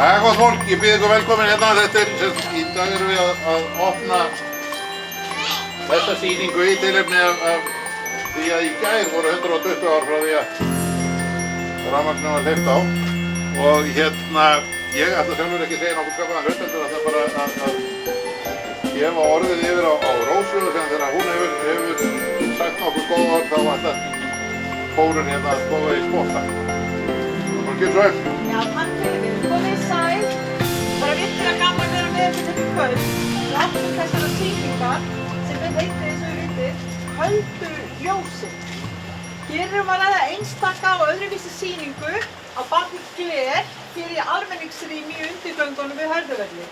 Gott fólk, ég býð ykkur velkomin hérna. Í dag erum við að opna þessa sýningu í tilefni af því að í gær voru 120 ár frá því að rafmagninu var hleypt á. Og hérna, ég ætla sjálfur ekki að segja nokkuð skapaðan hlut, heldur ætla bara að gefa orðið yfir á Rósu og þegar hún hefur sagt nokkuð góð orð þá ætla kórinn hérna að koma í spotta. Það var ekki svo vel. Já, takk fyrir. Komið sæl. Bara virkilega gaman að vera með þetta í kvöld. Við áttum þessara sýningar sem við heitir eins og við vitið Köldu ljósin. Hér erum við að ræða einstaka og öðruvísi sýningu á bak við gler hér í almenningsrými í undirgöngunum við Hörðuvelli.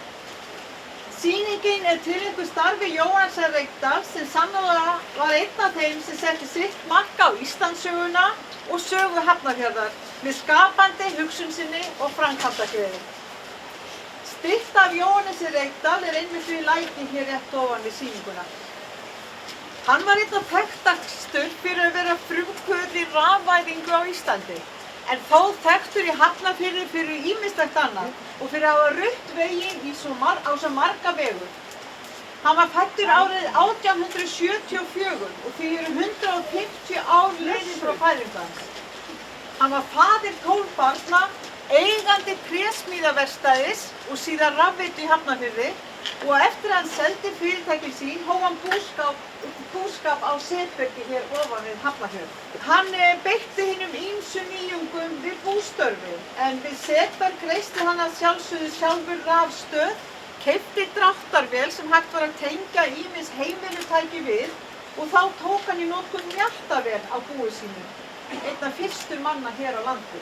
Sýningin tileinkuð starfi Jóhannesar Reykdal sem sannarlega var einn af þeim sem setti sitt mark á Íslandssöguna og sögu Hafnarfjarðar með skapandi hugsun sinni og framkvæmdagleði. Stytta af Jóhannesi Reykdal einmitt við lækinn hér rétt ofan við sýninguna. Hann var einn af þekktastur fyrir að vera frumkvöðull í rafvæðingu á Íslandi, en þó þekktur í Hafnarfirði fyrir ýmislegt annað og fyrir að hafa rutt veginn á svo marga vegu. Hann var fæddur árið 1874 og því eru 150 ár liðin frá fæðingu hans. Hann var faðir 12 barna, eigandi trésmíðaverkstæðis og síðan rafveitu í Hafnarfirði og eftir að hann seldi fyrirtækin sín hóf hann búskap á Setbergi hér ofan við Hafnarfjörð. Hann beitti hinum ýmsu nýjungum við bústörfin en við Setberg reisti hann að sjálfsögðu sjálfur rafstöð, keypti dráttarvél sem hægt var að tengja ýmis heimilutæki við og þá tók hann í notkun mjaltavél á búi sínu, einn af fyrstu manna hér á landi.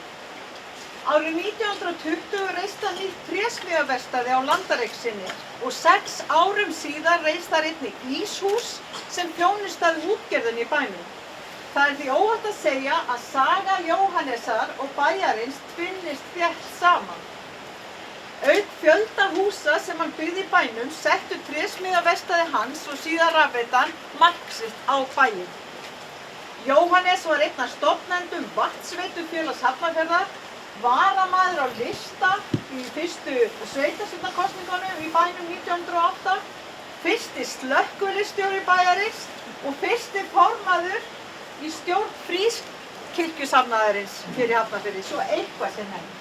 Árið 1920 reist hann nýtt trésmíðaverkstæði á landareign sinni og 6 árum síðar reist þar einnig íshús sem þjónustaði útgerðinni í bænum. Það því óhætt að segja að saga Jóhannesar og bæjarins tvinnist þétt saman. Auk fjölda húsa sem hann byggði í bænum settu trésmíðaverkstæði hans og síðar rafveitan mark sitt á bæinn. Jóhannes var einn af stofnendum Vatnsveitufélags Hafnarfjarðar, varamaður á lista í fyrstu sveitarstjórnarkosningunum í bænum 1908, fyrsti slökkviliðsstjóri bæjarins og fyrsti formaður í stjórn Fríkirkjusafnaðarins hér í Hafnarfirði, svo eitthvað sem nefnt.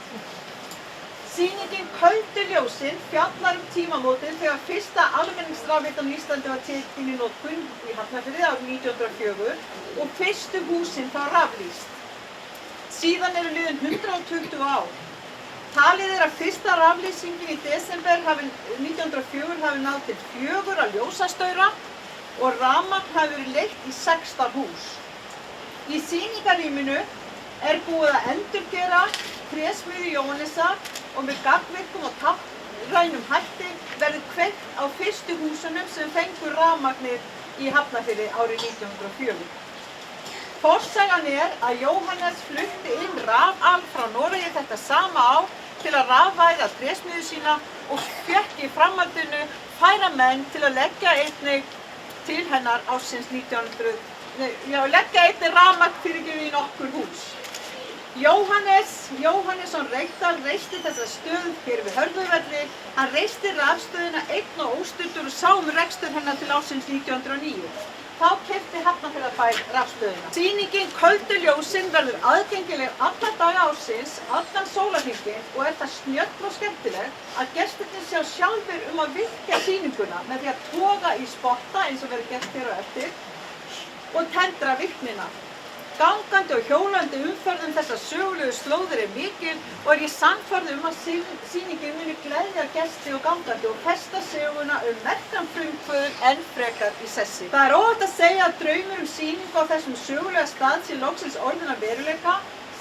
Sýningin Köldu ljósin fjallar tímamótin þegar fyrsta almenningsrafveitan á Íslandi var tekin í notkun í Hafnarfirði árið 1904 og fyrstu húsin þá raflýst. Síðan eru liðin 120 ár. Talið að fyrsta raflýsingin í desember 1904 hafi náð til 4 ljósastaura og rafmagn hafi verið leitt í 16 hús. Í sýningarrýminu búið að endurgera trésmíði Jóhannesar og með gagnvirkum og táknrænum hætti verður kveikt á fyrstu húsunum sem fengu rafmagnið í Hafnarfirði árið 1904. Forsagan að Jóhannes flutti inn rafal frá Noregi þetta sama ár til að rafvæða trésmíðu sína og fékk í framhaldinu færa menn til að leggja einnig til hennar ársins 1900, leggja einnig rafmagn í nokkur hús. Jóhannesson Reykdal reisti þessa stöð hér við Hörðuvelli. Hann reisti rafstöðina einn og óstuddur og sá rekstur hennar til ársins 1909. Þá keypti Hafnarfjarðarbær rafstöðina. Sýningin Köldu ljósin verður aðgengileg alla daga ársins, allan sólarhringinn og það snjöll og skemmtileg að gestirnir sjá sjálfir að virkja sýninguna með því að toga í spotta eins og verður gert hér á eftir og tendra virknina. Gangandi og hjólandi umferð þessar sögulegu slóðir mikil og ég sannfærð að sýningin muni gleðja gesti og gangandi og festa söguna merkan frumkvöðul enn frekar í sessi. Það óhætt að segja að draumur sýningu á þessum sögulega stað sé loksins orðinn að veruleika.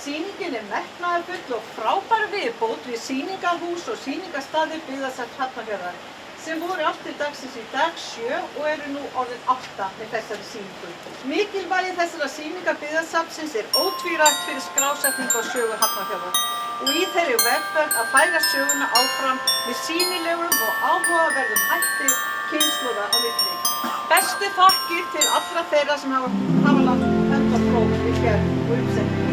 Sýningin metnaðarfull og frábær viðbót við sýningahús og sýningastaði byggðasafns Hafnarfjarðar sem voru allt til dagsins í dag 7 og eru nú orðin 8 með þessari sýningu. Mikilvægi þessara sýninga byggðasafnsins ótvírætt fyrir skrásetningu á sögu Hafnarfjarðar og í þeirri vegferð að færa söguna áfram með sýnilegum og áhugaverðum hætti kynslóða á milli. Bestu þakkir til allra þeirra sem hafa lagt hönd á plóg við gerð og umsetningu.